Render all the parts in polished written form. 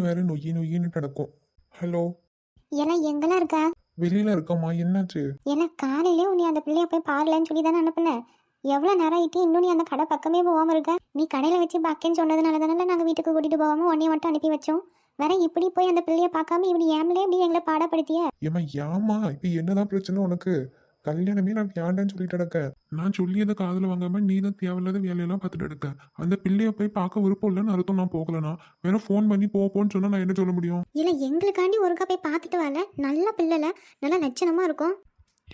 வேற நொய்யின்னு கிடக்கும். ஹலோ. எல்லாம் எங்கெல்லாம் இருக்கா? வெளியில இருக்கம்மா, என்னாச்சு? ஏன்னா காலையிலே உன்னை அந்த பிள்ளைய போய் பாரலன்னு சொல்லி தானே அனுப்புனேன். எவ்வளோ நேரம் ஆயிட்டு இன்னும் நீ அந்த கடை பக்கமே போகாம இருக்க? நீ கடையில் வச்சு பார்க்கேன்னு சொன்னதுனால தானே நாங்கள் வீட்டுக்கு கூட்டிட்டு போகாம உன்னைய மட்டும் அனுப்பி வச்சோம். வேற இப்படி போய் அந்த பிள்ளைய பார்க்காம இப்படி ஏமலே இப்படி எங்களை பாடப்படுத்திய? ஏம்மா ஏமா இப்ப என்னதான் பிரச்சனை உனக்கு? கல்யாணமே நான் வேண்டான்னு சொல்லிட்டு இருக்க. நான் சொல்லியதை காதுல வாங்காம நீ தான் தேவையில்லாத வேலையெல்லாம் பார்த்துட்டு இருக்க. அந்த பிள்ளைய போய் பார்க்க விருப்பம் இல்லைன்னு அர்த்தம். நான் போகலனா வேற ஃபோன் பண்ணி போன்னு சொன்னா நான் என்ன சொல்ல முடியும்? இல்லை எங்களுக்காண்டி ஒருக்கா போய் பார்த்துட்டு வரல. நல்ல பிள்ளைல நல்லா லட்சணமா இருக்கும்.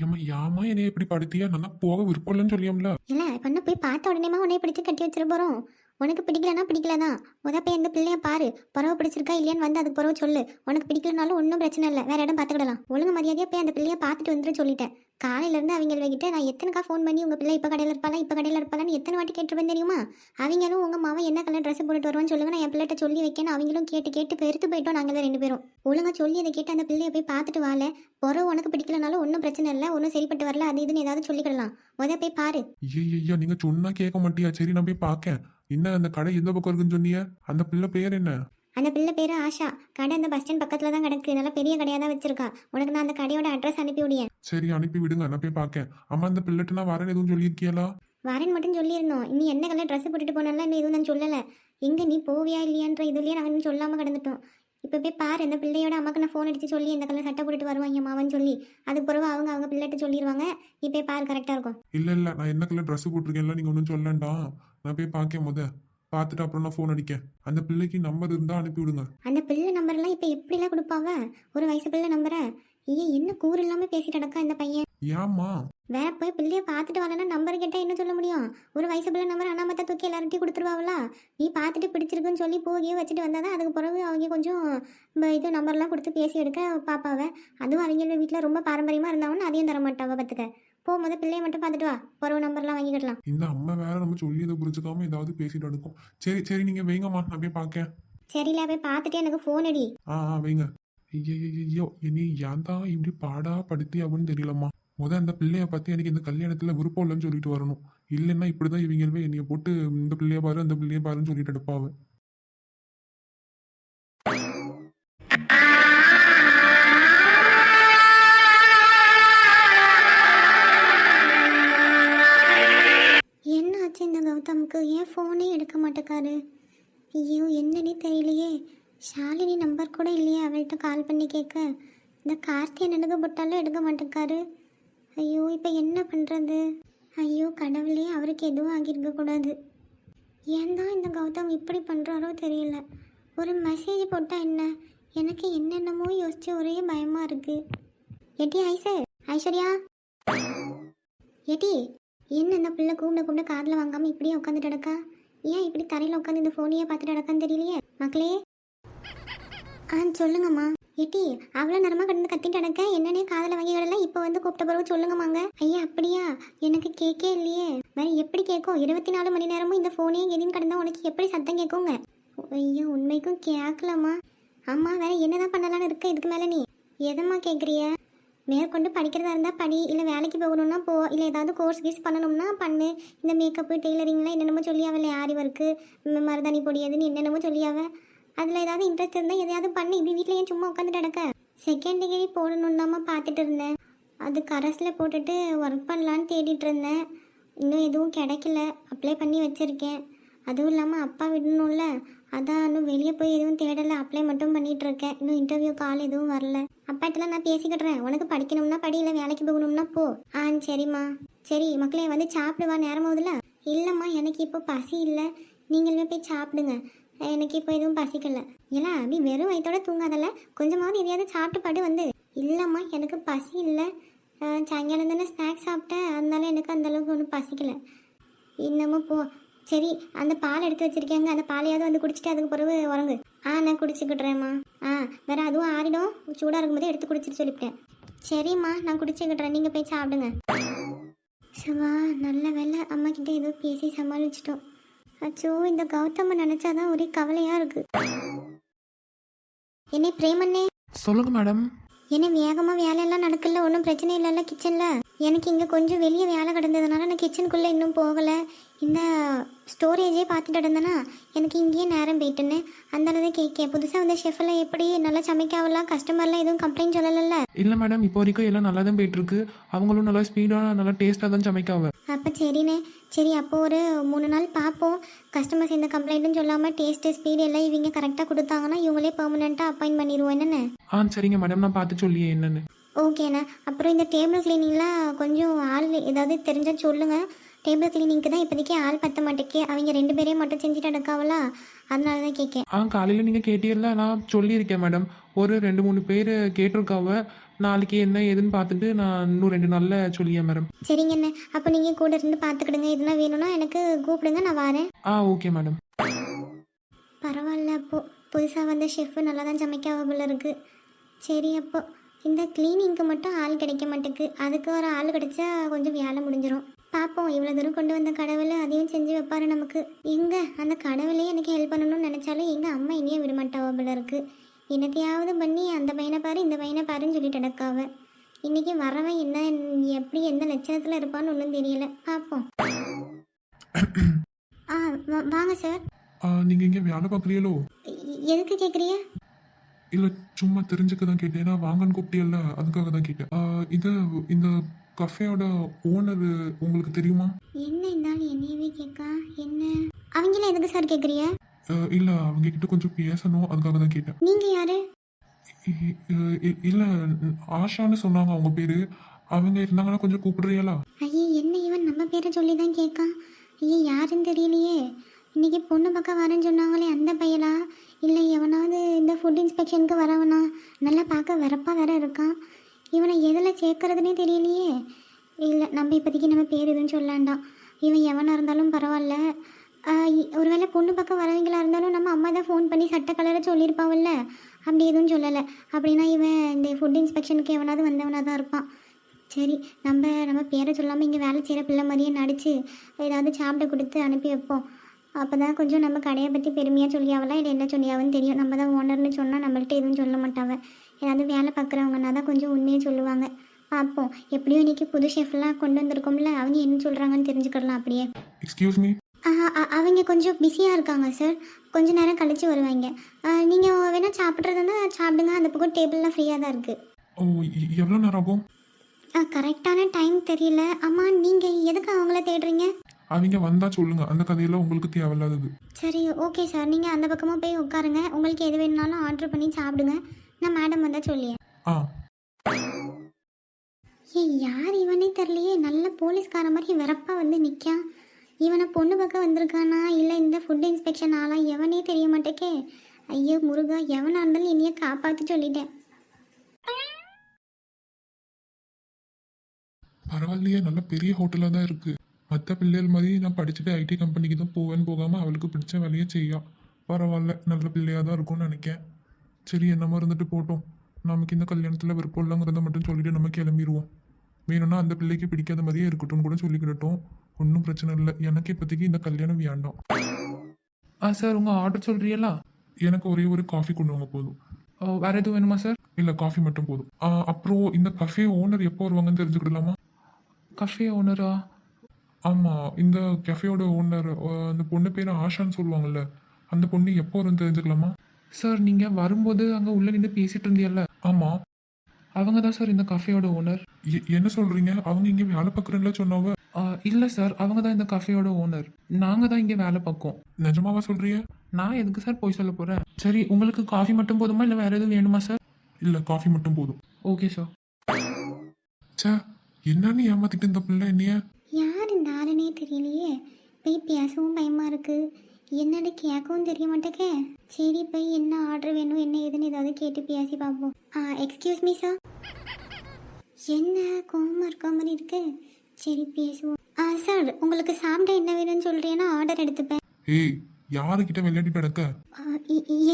ஏம்மா ஏமா என்னைய இப்படி படுத்தியா? நான் போக விருப்பம் இல்லைன்னு சொல்லியோம்ல. இல்லை பண்ண போய் பார்த்த உடனேமா உன்னைய பிடிச்சி கட்டி வச்சிட போகிறோம். உனக்கு பிடிக்கலனா பிடிக்கலதான். போய் அந்த பிள்ளைய பாரு, பறவை பிடிச்சிருக்கா இல்லையான்னு வந்து அதுக்கு பறவை சொல்லு. உனக்கு பிடிக்கலனாலும் ஒன்றும் பிரச்சனை இல்லை, வேற இடம் பார்த்துக்கிடலாம். ஒழுங்கு மரியாதையாக போய் அந்த பிள்ளைய பார்த்துட்டு வந்துட்டு சொல்லிட்டேன். காலையிலேருந்து அவங்க கிட்ட நான் எத்தனைக்கா ஃபோன் பண்ணி உங்கள் பிள்ளை இப்போ கடையில் இருப்பாளான்னு எத்தனை வாட்டி கேட்டுருப்பேன் தெரியுமா? அவங்களும் உங்கள் மாவன் என்ன கலர் ட்ரெஸ் போட்டுட்டு வருவான்னு சொல்லுங்க, நான் என் பிள்ளைகிட்ட சொல்லி வைக்கேன்னு அவங்களும் கேட்டு பெருத்து போயிட்டோம். நாங்கள் 2 பேரும் ஒழுங்காக சொல்லி அதை கேட்டு அந்த பிள்ளைய போய் பார்த்துட்டு வாழ. பறவை உனக்கு பிடிக்கலனாலும் ஒன்றும் பிரச்சனை இல்லை, ஒன்றும் சரிப்பட்டு வரல, அது இதுன்னு ஏதாவது சொல்லிக்கிடலாம். போய் பாரு. ஐயா நீங்க சொன்னா கேட்க மாட்டியா? சரி நான் போய் பார்க்கேன். என்ன அந்த கடை எந்த பக்கம் இருக்குன்னு சொன்னீங்க? அந்த பிள்ளை பேர் என்ன? அந்த பிள்ளை பேர் ஆஷா. கடை அந்த பஸ் ஸ்டாண்ட் பக்கத்தில் தான் கிடக்கு. நல்லா பெரிய கடையாக தான் வச்சிருக்கா. உனக்கு நான் அந்த கடையோட அட்ரஸ் அனுப்பி விடியேன். சரி அனுப்பி விடுங்க, நான் போய் பார்க்கேன். அம்மா அந்த பிள்ளைட்டு நான் வரேன்னு எதுவும் சொல்லியிருக்கியலா? வரேன்னு மட்டும் சொல்லியிருந்தோம். நீ என்ன கலர் ட்ரெஸ் போட்டுட்டு போனால இன்னும் எதுவும் நான் சொல்லலை. எங்கே நீ போவியா இல்லையான்ற இதுலேயே நாங்கள் இன்னும் சொல்லாமல் கிடந்துட்டோம். இப்போ போய் பாரு, அந்த பிள்ளையோட அம்மாக்கு நான் ஃபோன் அடித்து சொல்லி இந்த கலர் சட்டை போட்டுட்டு வருவாங்க மாவன் சொல்லி, அதுக்கு பிறகு அவங்க பிள்ளைகிட்ட சொல்லிடுவாங்க. நீ போய் பாரு, கரெக்டாக இருக்கும். இல்லை நான் என்ன கலர் ட்ரெஸ் போட்டிருக்கேன்ல நீங்கள் ஒன்றும் சொல்லண்டா. நான் போய் பார்க்க பார்த்துட்டு அப்புறம் நான் ஃபோன் அடிக்கேன். அந்த பிள்ளைக்கு நம்பர் இருந்தால் அனுப்பி விடுங்க. அந்த பிள்ளை நம்பர்லாம் இப்போ எப்படிலாம் கொடுப்பாங்க? ஒரு வயசு பிள்ளை நம்பரை என்ன கூறு இல்லாமல் பேசிட்டு நடக்கா இந்த பையன்? ஏம்மா வேற போய் பிள்ளைய பார்த்துட்டு வரலன்னா நம்பர் கேட்டால் என்ன சொல்ல முடியும்? ஒரு வயசு பிள்ளை நம்பர் அண்ணாமத்தை தூக்கி எல்லார்ட்டையும் கொடுத்துருவாங்களா? நீ பார்த்துட்டு பிடிச்சிருக்குன்னு சொல்லி போகியே வச்சுட்டு வந்தால் தான் அதுக்கு பிறகு அவங்க கொஞ்சம் இது நம்பர்லாம் கொடுத்து பேசி எடுக்க பாப்பாவை. அதுவும் அவங்க வீட்டில் ரொம்ப பாரம்பரியமாக இருந்தாங்கன்னா அதையும் தர மாட்டாவ. பார்த்துக்க, போகும்போது பிள்ளைய மட்டும் பார்த்துட்டு வா, பிறகு நம்பர்லாம் வாங்கிக்கிடலாம். இந்த அம்மா வேற நம்ம சொல்லி இதை புரிஞ்சுக்காம ஏதாவது பேசிட்டு எடுக்கும். சரி நீங்கள் வைங்கம்மா, நான் போய் பார்க்கேன். சரியில்ல, போய் பார்த்துட்டு எனக்கு ஃபோன் அடி. வைங்க. ஐயோ இனி ஏன் தான் இப்படி பாடா படுத்தி அப்படின்னு தெரியலம்மா. அந்த பிள்ளைய பத்தி எனக்கு இந்த கல்யாணத்துல விருப்பம் இல்லைன்னு சொல்லிட்டு வரணும். இல்லைன்னா இப்படிதான் இவங்களுமே என்னைய போட்டு இந்த பிள்ளைய பாரு அந்த பிள்ளைய பாருன்னு சொல்லிட்டு எடுப்பாவ. என்ன ஆச்சு இந்த கௌதமுக்கு? ஏன் ஃபோனே எடுக்க மாட்டேக்காரு? ஐயோ என்னன்னே தெரியலையே. ஷாலினி நம்பர் கூட இல்லையே அவள்கிட்ட கால் பண்ணி கேட்க. இந்த கார்த்தி என்னனுக்கு போட்டாலும் எடுக்க மாட்டேக்காரு. ஐயோ இப்போ என்ன பண்ணுறது? ஐயோ கடவுளே, அவருக்கு எதுவும் ஆகியிருக்கக்கூடாது. ஏன் தான் இந்த கௌதம் இப்படி பண்ணுறாரோ தெரியல. ஒரு மெசேஜ் போட்டால் என்ன? எனக்கு என்னென்னமோ யோசிச்சு ஒரே பயமாக இருக்குது. எட்டி ஐஸ்வர்யா எட்டி, என்ன இந்த பிள்ளை கூப்பிட காதில் வாங்காமல் இப்படியே உட்காந்துட்டு கிடக்கா? ஏன் இப்படி தரையில் உட்காந்து இந்த ஃபோனையே பார்த்துட்டு கிடக்கான்னு தெரியலையே. மக்களே சொல்லுங்கம்மா. எட்டி அவ்வளோ நேரமாக கிடந்து கத்திட்டு கிடக்க, என்னன்னே காதில் வாங்கி கிடல, இப்போ வந்து கூப்பிட்ட பிறகு சொல்லுங்கம்மாங்க. ஐயா அப்படியா? எனக்கு கேட்கே இல்லையே. வேற எப்படி கேட்கும்? 24 மணி நேரமும் இந்த ஃபோனே எதின்னு கிடந்தா உனக்கு எப்படி சத்தம் கேட்குங்க? ஐயோ உண்மைக்கும் கேட்கலாமா? அம்மா வேற என்னதான் பண்ணலான்னு இருக்க இதுக்கு மேலே? நீ எதம்மா கேட்குறிய? மேற்கொண்டு படிக்கிறதா இருந்தால் படி, இல்லை வேலைக்கு போகணும்னா போ, இல்லை ஏதாவது கோர்ஸ் பண்ணணும்னா பண்ணு. இந்த மேக்கப்பு டெய்லரிங்லாம் என்னென்னமோ சொல்லியாவ, ஆரி ஒர்க்கு, மருதாணி பொடியதுன்னு என்னென்னமோ சொல்லியாவ. அதில் ஏதாவது இன்ட்ரெஸ்ட் இருந்தால் எதையாவது பண்ணி இப்படி வீட்டில் ஏன் சும்மா உட்காந்துட்டு கிடக்க? செகண்ட் டிகிரி போடணுன்னு தான் பார்த்துட்டு இருந்தேன். அது கரஸில் போட்டுட்டு ஒர்க் பண்ணலான்னு தேடிட்டு இருந்தேன். இன்னும் எதுவும் கிடைக்கல, அப்ளை பண்ணி வச்சுருக்கேன். அதுவும் இல்லாமல் அப்பா விடணும்ல, அதான் இன்னும் வெளியே போய் எதுவும் தேடலை, அப்ளை மட்டும் பண்ணிகிட்ருக்கேன். இன்னும் இன்டர்வியூ கால் எதுவும் வரல. அப்பாட்டெல்லாம் நான் பேசிக்கிட்டுறேன். உனக்கு படிக்கணும்னா படி, இல்லை வேலைக்கு போகணும்னா போ. சரிம்மா. சரி மக்களே, வந்து சாப்பிடுவா, நேரமாவதுல? இல்லைம்மா எனக்கு இப்போ பசி இல்லை, நீங்களுமே போய் சாப்பிடுங்க. எனக்கு இப்போ எதுவும் பசிக்கல. ஏன்னா அப்படி வெறும் வயிற்றோட தூங்காதல்ல, கொஞ்சமாவது எதையாவது சாப்பிட்டு பாட்டு வந்து. இல்லைம்மா எனக்கு பசி இல்லை, சாயங்காலம் தானே ஸ்நாக்ஸ் சாப்பிட்டேன், அதனால எனக்கு அந்தளவுக்கு ஒன்றும் பசிக்கலை. இன்னமும் போ. சரி அந்த பால் எடுத்து வச்சுருக்கேங்க, அந்த பாலையாவது வந்து குடிச்சிட்டு அதுக்கு பிறகு உறங்கு. நான் குடிச்சுக்கிட்டுறேம்மா. வேற அதுவும் ஆறிடும், சூடாக இருக்கும்போது எடுத்து குடிச்சிட்டு சொல்லிவிட்டேன். சரிம்மா நான் குடிச்சுக்கிட்டுறேன், நீங்கள் போய் சாப்பிடுங்க. சவா நல்ல வேலை, அம்மா கிட்ட ஏதோ பேசி சமாளிச்சிட்டோம். அச்சோ இந்த கௌதம நினைச்சாதான் ஒரே கவலையா இருக்கு. என்ன பிரேமண்ணே? சொல்லுங்க மேடம். என்ன வேகமா வேலையெல்லாம் நடக்கல, ஒன்றும் பிரச்சனை இல்லைல்ல கிச்சன்ல? எனக்கு இங்கே கொஞ்சம் வெளியே வேலை கிடந்ததுனால நான் கிச்சனுக்குள்ளே இன்னும் போகலை. இந்த ஸ்டோரேஜே பார்த்துட்டு இருந்தேன்னா எனக்கு இங்கேயே நேரம் போயிட்டுன்னு அதனால தான் கேட்கேன். புதுசாக வந்த ஷெஃபெல்லாம் எப்படி நல்லா சமைக்காவலாம், கஸ்டமர்லாம் எதுவும் கம்ப்ளைண்ட் சொல்லலைல்ல? இல்லை மேடம், இப்போ வரைக்கும் எல்லாம் நல்லா தான் போயிட்டுருக்கு. அவங்களும் நல்லா ஸ்பீடாக நல்லா டேஸ்ட்டாக தான் சமைக்காவ. அப்போ சரிண்ணே, சரி அப்போ ஒரு 3 நாள் பார்ப்போம். கஸ்டமர்ஸ் எந்த கம்ப்ளைண்ட்டும் சொல்லாமல் டேஸ்ட்டு ஸ்பீடு எல்லாம் இவங்க கரெக்டாக கொடுத்தாங்கன்னா இவங்களே பெர்மனெண்ட்டாக அப்பாயின்ட் பண்ணிடுவோம். என்னென்ன? சரிங்க மேடம், நான் பார்த்து சொல்லியே என்னென்னு. ஓகேண்ணா. அப்புறம் இந்த டேபிள் கிளீனிங்லாம் கொஞ்சம் ஆள் ஏதாவது தெரிஞ்சால் சொல்லுங்கள். டேபிள் கிளீனிங்க்கு தான் இப்போதைக்கு ஆள் பத்த மாட்டேக்கே. அவங்க 2 பேரையும் மட்டும் செஞ்சுட்டு எடுக்காவலா, அதனால தான் கேட்கேன். காலையில் நீங்கள் கேட்டீங்கல்ல, நான் சொல்லியிருக்கேன் மேடம். ஒரு 2-3 பேர் கேட்டிருக்காவ. நாளைக்கு என்ன ஏதுன்னு பார்த்துட்டு நான் இன்னும் 2 நாளில் சொல்லியே மேடம். சரிங்கண்ணே, அப்போ நீங்கள் கூட இருந்து பார்த்துக்கிடுங்க. எதுனா வேணும்னா எனக்கு கூப்பிடுங்க, நான் வரேன். Okay madam. பரவாயில்ல, அப்போது புதுசாக வந்த ஷெஃப்பு நல்லா தான் சமைக்காவ இருக்குது. சரி, அப்போ இந்த கிளீனிங்க்கு மட்டும் ஆள் கிடைக்க மாட்டேக்கு. அதுக்கு ஒரு ஆள் கிடைச்சா கொஞ்சம் வேலை முடிஞ்சிடும். பார்ப்போம், இவ்வளோ தூரம் கொண்டு வந்த கடவுள் அதையும் செஞ்சு வைப்பாரு நமக்கு. எங்கே அந்த கடவுளே எனக்கு ஹெல்ப் பண்ணணும்னு நினச்சாலும் எங்கள் அம்மா இனியே விடமாட்டாவ போல இருக்குது. என்னத்தையாவது பண்ணி அந்த பையனை பாரு இந்த பையனை பாருன்னு சொல்லிட்டு நடக்காவ. இன்றைக்கி வரவன் என்ன எப்படி எந்த லட்சணத்தில் இருப்பான்னு ஒன்றும் தெரியல. பார்ப்போம். வாங்க சார். நீங்கள் இங்கே வேலை பார்க்குறீங்களோ? எதுக்கு கேட்குறிய? இல்லை, சும்மா தெரிஞ்சுக்க தான் கேட்டேன். ஏன்னா வாங்கன்னு கூப்பிட்டியல்ல, அதுக்காக தான் கேட்டேன். இந்த கஃபேயோட ஓனர் உங்களுக்கு தெரியுமா? என்ன இருந்தாலும் என்னையவே கேட்கா என்ன? அவங்கள எதுக்கு சார் கேட்குறிய? இல்லை, அவங்க கிட்ட கொஞ்சம் பேசணும், அதுக்காக தான் கேட்டேன். நீங்கள் யாரு? இல்லை, ஆஷான்னு சொன்னாங்க அவங்க பேர். அவங்க இருந்தாங்கன்னா கொஞ்சம் கூப்பிடுறீங்களா? ஐயே, என்ன இவன் நம்ம பேரை சொல்லி தான் கேட்கான். ஐயே, யாருன்னு தெரியலையே. இன்றைக்கி பொண்ணு பக்கம் வரேன்னு சொன்னாங்களே, அந்த பையலா? இல்லை எவனாவது இந்த ஃபுட் இன்ஸ்பெக்ஷனுக்கு வரவனா? நல்லா பார்க்க வரப்பா வேற இருக்கான். இவனை எதில் சேர்க்கறதுனே தெரியலையே. இல்லை, நம்ம இப்போதைக்கு நம்ம பேர் எதுவும் சொல்லாண்டாம். இவன் எவனாக இருந்தாலும் பரவாயில்ல. ஒருவேளை பொண்ணு பக்கம் வரவங்களா இருந்தாலும் நம்ம அம்மா தான் ஃபோன் பண்ணி சட்ட கலரை சொல்லியிருப்பாவில்ல, அப்படி எதுவும் சொல்லலை. அப்படின்னா இவன் இந்த ஃபுட் இன்ஸ்பெக்ஷனுக்கு எவனாவது வந்தவனாக தான் இருப்பான். சரி, நம்ம பேரை சொல்லாமல் இங்கே வேலை செய்கிற பிள்ளை மாதிரியே நடித்து ஏதாவது சாப்பிட கொடுத்து அனுப்பி வைப்போம். அப்போ தான் கொஞ்சம் நம்ம கடையை பற்றி பெருமையாக சொல்லியாவலாம், இல்லை என்ன சொல்லியாவன்னு தெரியும். நம்ம தான் ஓனர்னு சொன்னால் நம்மள்ட்ட எதுவும் சொல்ல மாட்டாங்க. ஏதாவது வேலை பார்க்குறவங்கன்னா தான் கொஞ்சம் உண்மையை சொல்லுவாங்க. பார்ப்போம். எப்படியும் இன்றைக்கி புது ஷெஃப்லாம் கொண்டு வந்திருக்கோம்ல, அவங்க என்ன சொல்கிறாங்கன்னு தெரிஞ்சுக்கிடலாம் அப்படியே. Excuse me. அவங்க கொஞ்சம் பிஸியாக இருக்காங்க சார். கொஞ்ச நேரம் கழித்து வருவாங்க. நீங்கள் வேணால் சாப்பிட்றதுன்னா சாப்பிடுங்க. அந்த பக்கம் டேபிள்லாம் ஃப்ரீயாக தான் இருக்குது. எவ்வளோ நேரம் ஆகும்? கரெக்டான டைம் தெரியல. அம்மா, நீங்கள் எதுக்கு அவங்கள தேடுறீங்க? அவங்க வந்தால் சொல்லுங்கள், அந்த கதையெல்லாம் உங்களுக்கு தேவையில்லாதது. சரி, ஓகே சார். நீங்கள் அந்த பக்கமாக போய் உட்காருங்க. உங்களுக்கு எது வேணுனாலும் ஆர்டர் பண்ணி சாப்பிடுங்க. நான் மேடம் வந்தால் சொல்லியே. யார் இவனே தெரியலையே. நல்ல போலீஸ்கார மாதிரி வெறப்பா வந்து நிற்கான். இவனை பொண்ணு பக்கம் வந்திருக்கானா இல்லை இந்த ஃபுட் இன்ஸ்பெக்ஷன் ஆளா எவனே தெரிய மாட்டேக்கே. ஐயோ முருகா, எவனாக இருந்தாலும் என்னைய காப்பாற்றி சொல்லிட்டேன். பரவாயில்லையே, நல்ல பெரிய ஹோட்டலாக தான் இருக்குது. மற்ற பிள்ளைகள் மாதிரி நான் படிச்சுட்டு ஐடி கம்பெனிக்கு தான் போவேன்னு போகாமல் அவளுக்கு பிடிச்ச வேலையை செய்யா. பரவாயில்ல, நல்ல பிள்ளையாக தான் இருக்கும்னு நினைக்கேன். சரி, என்னமோ இருந்துட்டு போட்டோம். நமக்கு இந்த கல்யாணத்தில் விருப்பம் இல்லைங்கிறத மட்டும் சொல்லிட்டு நம்ம கிளம்பிடுவோம். வேணும்னா அந்த பிள்ளைக்கு பிடிக்காத மாதிரியே இருக்கட்டும்னு கூட சொல்லிக்கிட்டோம். ஒன்றும் பிரச்சனை இல்லை. எனக்கு இப்போதைக்கு இந்த கல்யாணம் வேண்டாம். சார், உங்கள் ஆர்டர் சொல்கிறீங்களா? எனக்கு ஒரே ஒரு காஃபி கொண்டு வாங்க போதும். வேறு எதுவும் வேணுமா சார்? இல்லை, காஃபி மட்டும் போதும். அப்புறம் இந்த கஃபே ஓனர் எப்போ வருவாங்கன்னு தெரிஞ்சுக்கிடலாமா? கஃபே ஓனரா? ஆமாம், இந்த கஃபேயோட ஓனர் அந்த பொண்ணு பேர் ஆஷான்னு சொல்லுவாங்கல்ல, அந்த பொண்ணு எப்போ வரும்னு தெரிஞ்சுக்கலாமா? சார், நீங்கள் வரும்போது அங்கே உள்ளே நின்று பேசிகிட்டு இருந்தீங்கல்ல, ஆமாம், அவங்க தான் சார் இந்த கஃபேயோட ஓனர். என்ன சொல்கிறீங்க? அவங்க இங்கே வேலை பார்க்குறேன்ல சொன்னாவ. இல்லை சார், அவங்க தான் இந்த கஃபேயோட ஓனர். நாங்கள் தான் இங்கே வேலை பார்க்கோம். நிஜமாவா சொல்கிறீங்க? நான் எதுக்கு சார் போய் சொல்ல போகிறேன்? சரி, உங்களுக்கு காஃபி மட்டும் போதுமா இல்லை வேறு எதுவும் வேணுமா சார்? இல்லை, காஃபி மட்டும் போதும். Okay sir. சே, என்னன்னு ஏமாத்திட்டு இந்த பிள்ளை என்னைய? யார் இந்த ஆளுனே தெரியலையே. போய் பேசவும் பயமாக இருக்குது. என்னடி கேட்கவும் தெரிய மாட்டேக்கே. சரி, போய் என்ன ஆர்டர் வேணும் என்ன ஏதுன்னு ஏதாவது கேட்டு பேசி பார்ப்போம். Excuse me sir. என்ன கோவமாக இருக்க மாதிரி இருக்கு. சரி, பேசுவோம். சார், உங்களுக்கு சாப்பிட என்ன வேணும்னு சொல்கிறீங்கன்னா ஆர்டர் எடுத்துப்பேன். ஏய், யாருக்கிட்ட விளையாடிட்டு கிடக்க?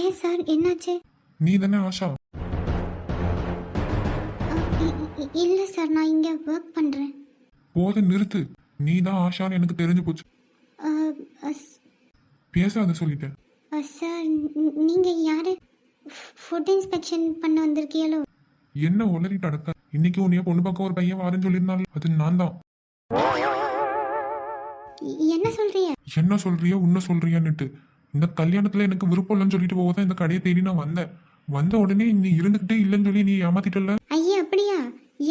ஏன் சார், என்னாச்சு? நீ தானே ஆஷா? இல்லை சார், நான் இங்கே ஒர்க் பண்ணுறேன். போத நிறுத்து. நீ தான் ஆஷான்னு எனக்கு தெரிஞ்சு போச்சு. பேசாத சொல்லிட்டேன். சார், நீங்கள் யார்? ஃபுட் இன்ஸ்பெக்ஷன் பண்ண வந்திருக்கீங்களோ? என்ன உளறிட்டு அடக்க? இன்னைக்கு உன்னைய பொண்ணு பார்க்க ஒரு பையன் வாரேன்னு சொல்லியிருந்தாள், அது நான் தான். என்ன சொல்றீங்க? என்ன சொல்றியா உன்ன சொல்றியான்னுட்டு, இந்த கல்யாணத்துல எனக்கு விருப்பம் இல்லைன்னு சொல்லிட்டு போகதான் இந்த கடையை தேடி நான் வந்தேன். வந்த உடனே நீ இருந்துகிட்டே இல்லைன்னு சொல்லி நீ ஏமாத்திட்டல. ஐயா அப்படியா?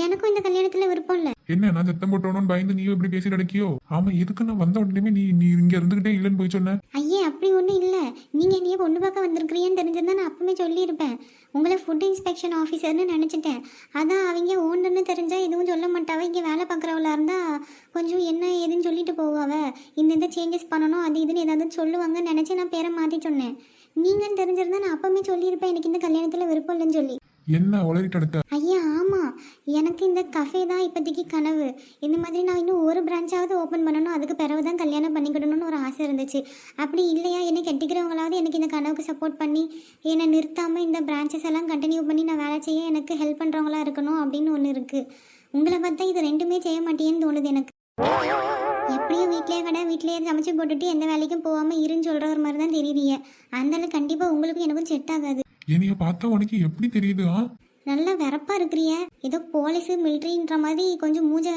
எனக்கும் இந்த கல்யாணத்துல விருப்பம் இல்ல. என்ன நான் சத்தம் போட்டோன்னு பயந்து நீ இப்படி பேசி நடக்கியோ? ஆமா, எதுக்கு நான் வந்த உடனே நீ நீ இங்க இருந்துகிட்டே இல்லைன்னு போய் சொன்ன? ஐயா அப்படி ஒன்றும் இல்லை. நீங்கள் என்னைய பொண்ணு பார்க்க வந்திருக்கிறீன்னு தெரிஞ்சிருந்தா நான் அப்பவுமே சொல்லியிருப்பேன். உங்களை ஃபுட் இன்ஸ்பெக்ஷன் ஆஃபீஸர்னு நினச்சிட்டேன். அதான் அவங்க ஓனர்னு தெரிஞ்சால் எதுவும் சொல்ல மாட்டாவ. இங்கே வேலை பார்க்குறவளா இருந்தால் கொஞ்சம் என்ன ஏதுன்னு சொல்லிட்டு போவாவ. இந்த சேஞ்சஸ் பண்ணணும் அது இதுன்னு ஏதாவது சொல்லுவாங்கன்னு நினச்சி நான் பேரை மாற்றி சொன்னேன். நீங்கன்னு தெரிஞ்சிருந்தா நான் அப்பவுமே சொல்லியிருப்பேன் எனக்கு இந்த கல்யாணத்தில் விருப்பம் இல்லைன்னு சொல்லி. என்ன உளறிட்டு எடுக்க? ஐயா ஆமாம், எனக்கு இந்த கஃபே தான் இப்போதைக்கு கனவு. இந்த மாதிரி நான் இன்னும் ஒரு பிரான்ச்சாவது ஓப்பன் பண்ணணும், அதுக்கு பிறகு தான் கல்யாணம் பண்ணிக்கிடணும்னு ஒரு ஆசை இருந்துச்சு. அப்படி இல்லையா என்னை கட்டிக்கிறவங்களாவது எனக்கு இந்த கனவுக்கு சப்போர்ட் பண்ணி என்னை நிறுத்தாமல் இந்த பிரான்ச்சஸ் எல்லாம் கண்டினியூ பண்ணி நான் வேலை செய்ய எனக்கு ஹெல்ப் பண்ணுறவங்களா இருக்கணும் அப்படின்னு ஒன்று இருக்குது. உங்களை பார்த்தா இது ரெண்டுமே செய்ய மாட்டேன்னு தோணுது எனக்கு. எப்படியும் வீட்லேயே கடை வீட்லேயே சமைச்சு போட்டுட்டு எந்த வேலைக்கும் போகாமல் இருன்னு சொல்கிற ஒரு மாதிரி தான் தெரியுறீங்க. அந்தளவு கண்டிப்பாக உங்களுக்கும் எனக்கும் செட் ஆகாது. என்னைய பார்த்தா உனக்கு எப்படி தெரியுது? நல்லா வெறப்பா இருக்கிறிய, ஏதோ போலீஸு மிலிட்ரின்ற மாதிரி கொஞ்சம் மூஞ்ச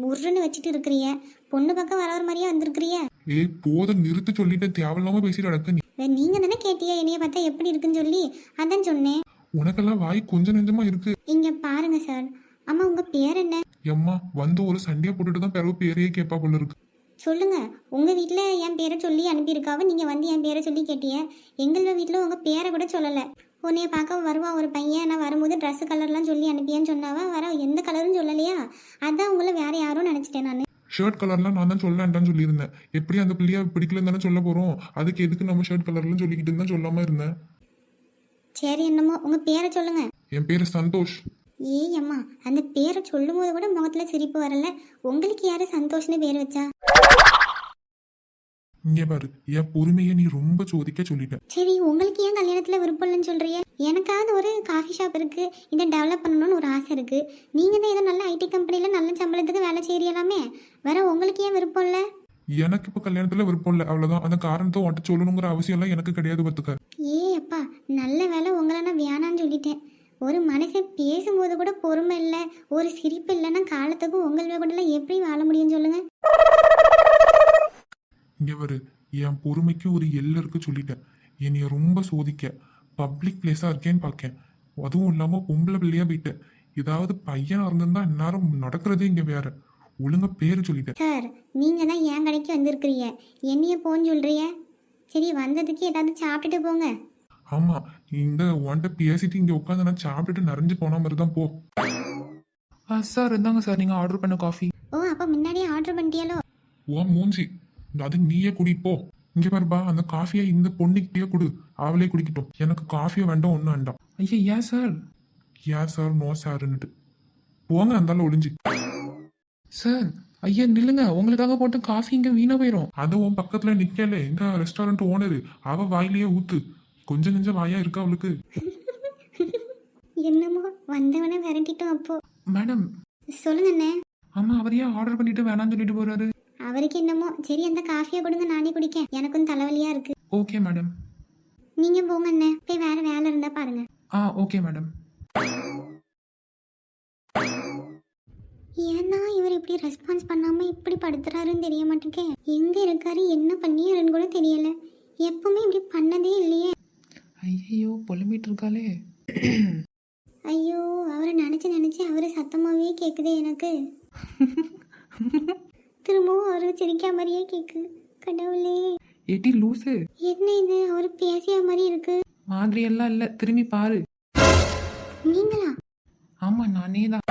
உருன்னு வச்சுட்டு இருக்கிறிய. பொண்ணு பக்கம் வர மாதிரியே வந்திருக்கிறிய. ஏய் போத நிறுத்து சொல்லிட்டு தேவையில்லாம பேசிட்டு நடக்க. நீங்க தானே கேட்டிய என்னைய பார்த்தா எப்படி இருக்குன்னு சொல்லி, அதான் சொன்னேன். உனக்கெல்லாம் வாய் கொஞ்சம் நெஞ்சமா இருக்கு. இங்க பாருங்க சார். அம்மா உங்க பேர் என்ன? எம்மா வந்து ஒரு சண்டையை போட்டுட்டு தான் பிறகு பேரையே கேட்பா போல இருக்கு. சொல்லுங்க. உங்க வீட்டில் என் பேரை சொல்லி அனுப்பியிருக்காவ, நீங்க வந்து என் பேரை சொல்லி கேட்டிய. எங்களோட வீட்டில் உங்க பேரை கூட சொல்லலை. உன்னைய பார்க்க வருவான் ஒரு பையன், நான் வரும்போது ட்ரெஸ் கலர்லாம் சொல்லி அனுப்பியேன்னு சொன்னாவா, வர எந்த கலரும் சொல்லலையா? அதான் உங்களை வேற யாரும் நினச்சிட்டேன் நான். ஷர்ட் கலர்லாம் நான் தான் சொல்லலான்டான்னு சொல்லியிருந்தேன். எப்படி அந்த பிள்ளையா பிடிக்கலன்னு தானே சொல்ல போறோம், அதுக்கு எதுக்கு நம்ம ஷர்ட் கலர்லாம் சொல்லிக்கிட்டு தான் சொல்லாம இருந்தேன். சரி என்னமோ உங்க பேரை சொல்லுங்க. என் பேரு சந்தோஷ். ஏய் அம்மா, அந்த பேரை சொல்லும் போது கூட முகத்துல சிரிப்பு வரல. உங்களுக்கு யாரு சந்தோஷ்னு பேர் வச்சா? இங்கே பாரு, என் பொறுமையை நீ ரொம்ப சோதிக்க சொல்லிட்ட. சரி உங்களுக்கு ஏன் கல்யாணத்துல விருப்பம் இல்லைன்னு சொல்றிய? எனக்காவது ஒரு காஃபி ஷாப் இருக்கு, இதை டெவலப் பண்ணணும்னு ஒரு ஆசை இருக்கு. நீங்க தான் ஏதோ நல்ல ஐடி கம்பெனில நல்ல சம்பளத்துக்கு வேலை செய்யலாமே, வேற உங்களுக்கு ஏன் விருப்பம் இல்லை? எனக்கு இப்ப கல்யாணத்துல விருப்பம் இல்லை, அவ்வளவுதான். அந்த காரணத்தை உன்ட்ட சொல்லணுங்கிற அவசியம் எல்லாம் எனக்கு கிடையாது பத்துக்க. ஏ அப்பா, நல்ல வேலை உங்களை நான் வேணான்னு சொல்லிட்டேன். ஒரு மனுஷன் பேசும்போது கூட பொறுமை இல்லை, ஒரு சிரிப்பு இல்லைன்னா காலத்துக்கும் உங்கள் கூட எப்படி வாழ முடியும்னு சொல்லுங்க. இங்கே பாரு, என் பொறுமைக்கு ஒரு எல்லை இருக்கு சொல்லிட்டேன். என்னைய ரொம்ப சோதிக்க பப்ளிக் பிளேஸா இருக்கேன்னு பார்க்கேன். அதுவும் இல்லாம பொம்பளை பிள்ளையா போயிட்டேன். ஏதாவது பையனா இருந்திருந்தா இந்நேரம் நடக்கிறதே இங்க வேற. ஒழுங்கா பேரு சொல்லிட்டேன். சார் நீங்க தான் என் கடைக்கு வந்திருக்கிறீங்க, என்னைய போன்னு சொல்றிய? சரி வந்ததுக்கு ஏதாவது சாப்பிட்டுட்டு போங்க. ஆமா, இந்த உன்கிட்ட பேசிட்டு இங்க உட்காந்து நான் சாப்பிட்டுட்டு நிறைஞ்சு போன மாதிரி தான் போ. சார் இந்தாங்க சார் நீங்கள் ஆர்டர் பண்ண காஃபி. ஓ அப்போ முன்னாடியே ஆர்டர் பண்ணிட்டியாலோ? ஓ மூஞ்சி, அது நீயே குடிப்போ. இங்க பாருப்பா, அந்த காஃபியை இந்த பொண்ணுக்கிட்டே கொடு, அவளே குடிக்கட்டும். எனக்கு காஃபியை வேண்டாம், ஒன்றும் வேண்டாம். ஐயா ஏன் சார்? ஏன் சார் நோ சார்ன்னுட்டு போங்க, அந்தாலும் ஒளிஞ்சு. சார் ஐயா நில்லுங்க, உங்களுக்காக போட்ட காஃபி இங்கே வீணாக போயிடும். அது உன் பக்கத்துல நிக்கல இந்த ரெஸ்டாரண்ட் ஓனரு, அவ வாயிலேயே ஊத்து. கொஞ்சம் கொஞ்சம் வாயா இருக்கா அவளுக்கு. என்னமோ வந்தவனை விரட்டிட்டோம். அப்போ மேடம் சொல்லுங்க அண்ணே. ஆமாம், அவர் ஏன் ஆர்டர் பண்ணிட்டு வேணாம்னு சொல்லிட்டு போகிறாரு? அவருக்கு என்னமோ. சரி அந்த காஃபியை கொடுங்க, நானே குடிக்க. எனக்கும் தலைவலியா இருக்கு. Okay madam. நீங்க போங்க அண்ணே, போய் வேற வேலை இருந்தா பாருங்க. Okay madam. ஏன்னா இவர் இப்படி ரெஸ்பான்ஸ் பண்ணாம இப்படி படுத்துறாருன்னு தெரிய மாட்டேங்க. எங்க இருக்காரு, என்ன பண்ணியாருன்னு கூட தெரியல. எப்பவுமே இப்படி பண்ணதே இல்லையே. ஐயோ புலம்பிட்டு இருக்காளே. ஐயோ, அவரை நினைச்சு அவரு சத்தமாவே கேக்குதே எனக்கு. திரும்பவும் அவரு சிரிக்கா மாதிரியே கேக்கு. கடவுளே, ஏட்டி லூசு, என்ன இது அவரு பேசிய மாதிரி இருக்கு. மாதிரி எல்லாம் இல்லை, திரும்பி பாரு. நீங்களா? ஆமாம் நானே தான்.